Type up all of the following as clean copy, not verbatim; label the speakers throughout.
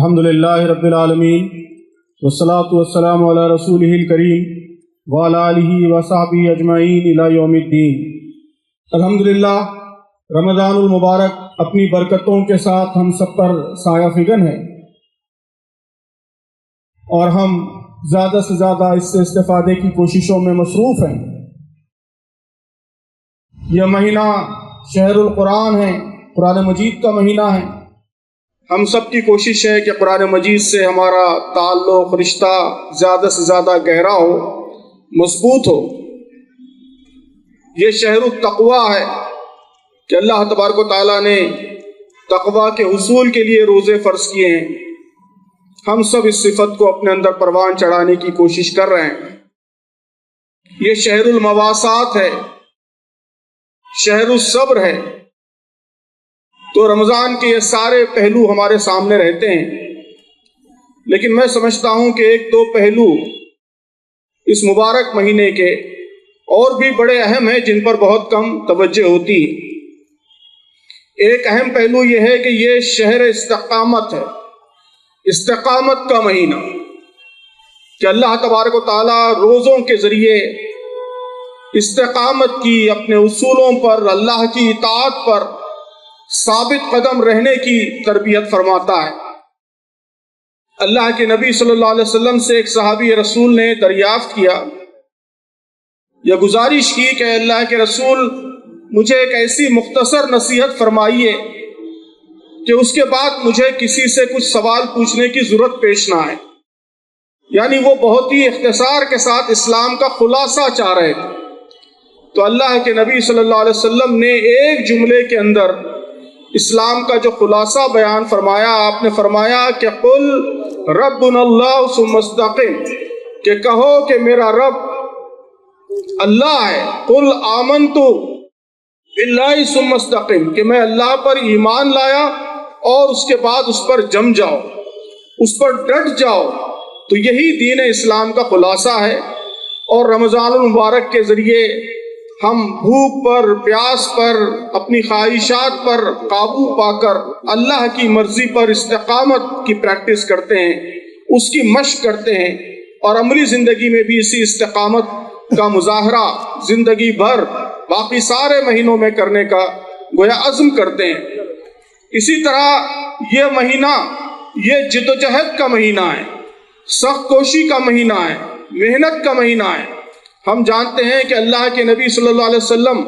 Speaker 1: الحمدللہ رب العالمین والصلاة والسلام علی رسولہ الکریم وعلی آلہ وصحبہ اجمعین الی یوم الدین۔ الحمدللہ رمضان المبارک اپنی برکتوں کے ساتھ ہم سب پر سایہ فگن ہے، اور ہم زیادہ سے زیادہ اس سے استفادے کی کوششوں میں مصروف ہیں۔ یہ مہینہ شہر القرآن ہے، قرآن مجید کا مہینہ ہے۔ ہم سب کی کوشش ہے کہ قرآن مجید سے ہمارا تعلق، رشتہ زیادہ سے زیادہ گہرا ہو، مضبوط ہو۔ یہ شہر التقوی ہے کہ اللہ تبارک و تعالیٰ نے تقوی کے حصول کے لیے روزے فرض کیے ہیں۔ ہم سب اس صفت کو اپنے اندر پروان چڑھانے کی کوشش کر رہے ہیں۔ یہ شہر المواسات ہے، شہر الصبر ہے۔ تو رمضان کے یہ سارے پہلو ہمارے سامنے رہتے ہیں، لیکن میں سمجھتا ہوں کہ ایک دو پہلو اس مبارک مہینے کے اور بھی بڑے اہم ہیں جن پر بہت کم توجہ ہوتی ہے۔ ایک اہم پہلو یہ ہے کہ یہ شہر استقامت ہے، استقامت کا مہینہ، کہ اللہ تبارک و تعالیٰ روزوں کے ذریعے استقامت کی، اپنے اصولوں پر، اللہ کی اطاعت پر ثابت قدم رہنے کی تربیت فرماتا ہے۔ اللہ کے نبی صلی اللہ علیہ وسلم سے ایک صحابی رسول نے دریافت کیا، یہ گزارش کی کہ اللہ کے رسول مجھے ایک ایسی مختصر نصیحت فرمائیے کہ اس کے بعد مجھے کسی سے کچھ سوال پوچھنے کی ضرورت پیش نہ آئے۔ یعنی وہ بہت ہی اختصار کے ساتھ اسلام کا خلاصہ چاہ رہے تھے۔ تو اللہ کے نبی صلی اللہ علیہ وسلم نے ایک جملے کے اندر اسلام کا جو خلاصہ بیان فرمایا، آپ نے فرمایا کہ قل ربنا اللہ ثم استقم، کہ کہو کہ میرا رب اللہ ہے۔ قل آمنت باللہ ثم استقم، کہ میں اللہ پر ایمان لایا اور اس کے بعد اس پر جم جاؤ، اس پر ڈٹ جاؤ۔ تو یہی دین اسلام کا خلاصہ ہے۔ اور رمضان المبارک کے ذریعے ہم بھوک پر، پیاس پر، اپنی خواہشات پر قابو پا کر اللہ کی مرضی پر استقامت کی پریکٹس کرتے ہیں، اس کی مشق کرتے ہیں، اور عملی زندگی میں بھی اسی استقامت کا مظاہرہ زندگی بھر باقی سارے مہینوں میں کرنے کا گویا عزم کرتے ہیں۔ اسی طرح یہ مہینہ یہ جد و جہد کا مہینہ ہے، سخت کوشی کا مہینہ ہے، محنت کا مہینہ ہے۔ ہم جانتے ہیں کہ اللہ کے نبی صلی اللہ علیہ وسلم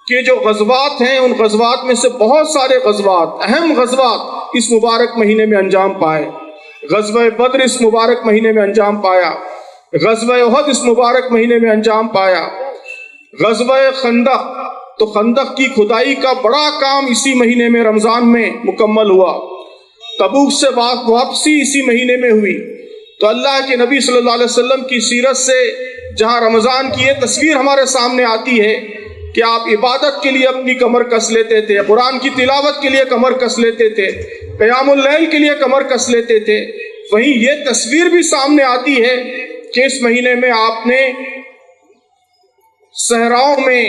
Speaker 1: کے جو غزوات ہیں، ان غزوات میں سے بہت سارے غزوات، اہم غزوات اس مبارک مہینے میں انجام پائے۔ غزوہ بدر اس مبارک مہینے میں انجام پایا، غزوہ احد اس مبارک مہینے میں انجام پایا، غزوہ خندق، تو خندق کی کھدائی کا بڑا کام اسی مہینے میں رمضان میں مکمل ہوا۔ تبوک سے واپسی اسی مہینے میں ہوئی۔ تو اللہ کے نبی صلی اللہ علیہ وسلم کی سیرت سے جہاں رمضان کی یہ تصویر ہمارے سامنے آتی ہے کہ آپ عبادت کے لیے اپنی کمر کس لیتے تھے، قرآن کی تلاوت کے لیے کمر کس لیتے تھے، قیام اللیل کے لیے کمر کس لیتے تھے، وہیں یہ تصویر بھی سامنے آتی ہے کہ اس مہینے میں آپ نے صحراؤں میں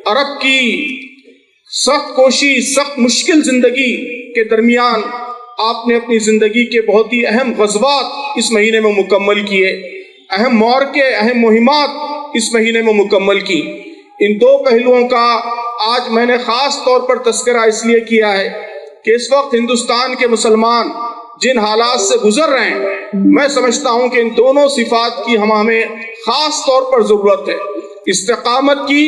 Speaker 1: عرب کی سخت کوشی، سخت مشکل زندگی کے درمیان آپ نے اپنی زندگی کے بہت ہی اہم غزوات اس مہینے میں مکمل کیے، اہم معرکے، اہم مہمات اس مہینے میں مکمل کی۔ ان دو پہلوؤں کا آج میں نے خاص طور پر تذکرہ اس لیے کیا ہے کہ اس وقت ہندوستان کے مسلمان جن حالات سے گزر رہے ہیں، میں سمجھتا ہوں کہ ان دونوں صفات کی ہمیں خاص طور پر ضرورت ہے، استقامت کی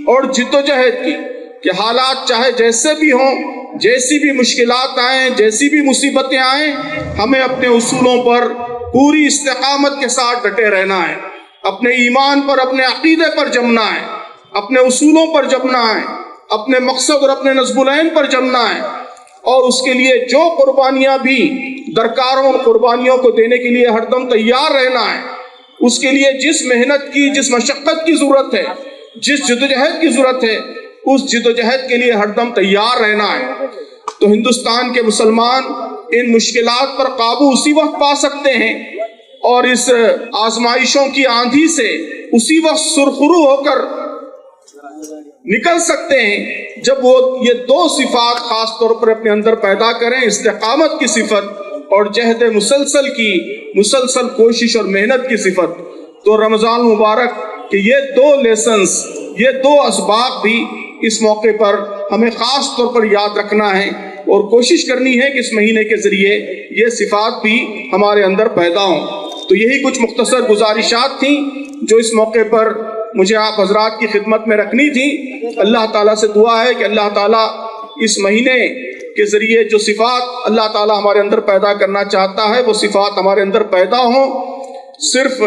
Speaker 1: اور جد و جہد کی، کہ حالات چاہے جیسے بھی ہوں، جیسی بھی مشکلات آئیں، جیسی بھی مصیبتیں آئیں، ہمیں اپنے اصولوں پر پوری استقامت کے ساتھ ڈٹے رہنا ہے، اپنے ایمان پر، اپنے عقیدے پر جمنا ہے، اپنے اصولوں پر جمنا ہے، اپنے مقصد اور اپنے نصب العین پر جمنا ہے، اور اس کے لیے جو قربانیاں بھی درکار ہوں، ان قربانیوں کو دینے کے لیے ہر دم تیار رہنا ہے۔ اس کے لیے جس محنت کی، جس مشقت کی ضرورت ہے، جس جدوجہد کی ضرورت ہے، اس جدوجہد کے لیے ہر دم تیار رہنا ہے۔ تو ہندوستان کے مسلمان ان مشکلات پر قابو اسی وقت پا سکتے ہیں اور اس آزمائشوں کی آندھی سے اسی وقت سرخرو ہو کر نکل سکتے ہیں جب وہ یہ دو صفات خاص طور پر اپنے اندر پیدا کریں، استقامت کی صفت اور جہد مسلسل کی، مسلسل کوشش اور محنت کی صفت۔ تو رمضان مبارک کہ یہ دو لیسنز، یہ دو اسباق بھی اس موقع پر ہمیں خاص طور پر یاد رکھنا ہے اور کوشش کرنی ہے کہ اس مہینے کے ذریعے یہ صفات بھی ہمارے اندر پیدا ہوں۔ تو یہی کچھ مختصر گزارشات تھیں جو اس موقع پر مجھے آپ حضرات کی خدمت میں رکھنی تھی۔ اللہ تعالیٰ سے دعا ہے کہ اللہ تعالیٰ اس مہینے کے ذریعے جو صفات اللہ تعالیٰ ہمارے اندر پیدا کرنا چاہتا ہے وہ صفات ہمارے اندر پیدا ہوں، صرف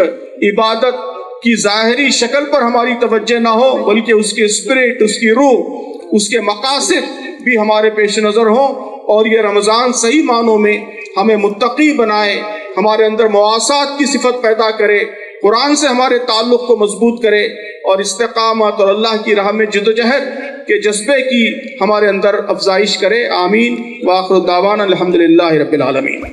Speaker 1: عبادت کی ظاہری شکل پر ہماری توجہ نہ ہو بلکہ اس کے اسپرٹ، اس کی روح، اس کے مقاصد بھی ہمارے پیش نظر ہوں، اور یہ رمضان صحیح معنوں میں ہمیں متقی بنائے، ہمارے اندر مواسات کی صفت پیدا کرے، قرآن سے ہمارے تعلق کو مضبوط کرے اور استقامت اور اللہ کی راہ میں جدوجہد کے جذبے کی ہمارے اندر افزائش کرے۔ آمین۔ وآخر دعوانا الحمدللہ رب العالمین۔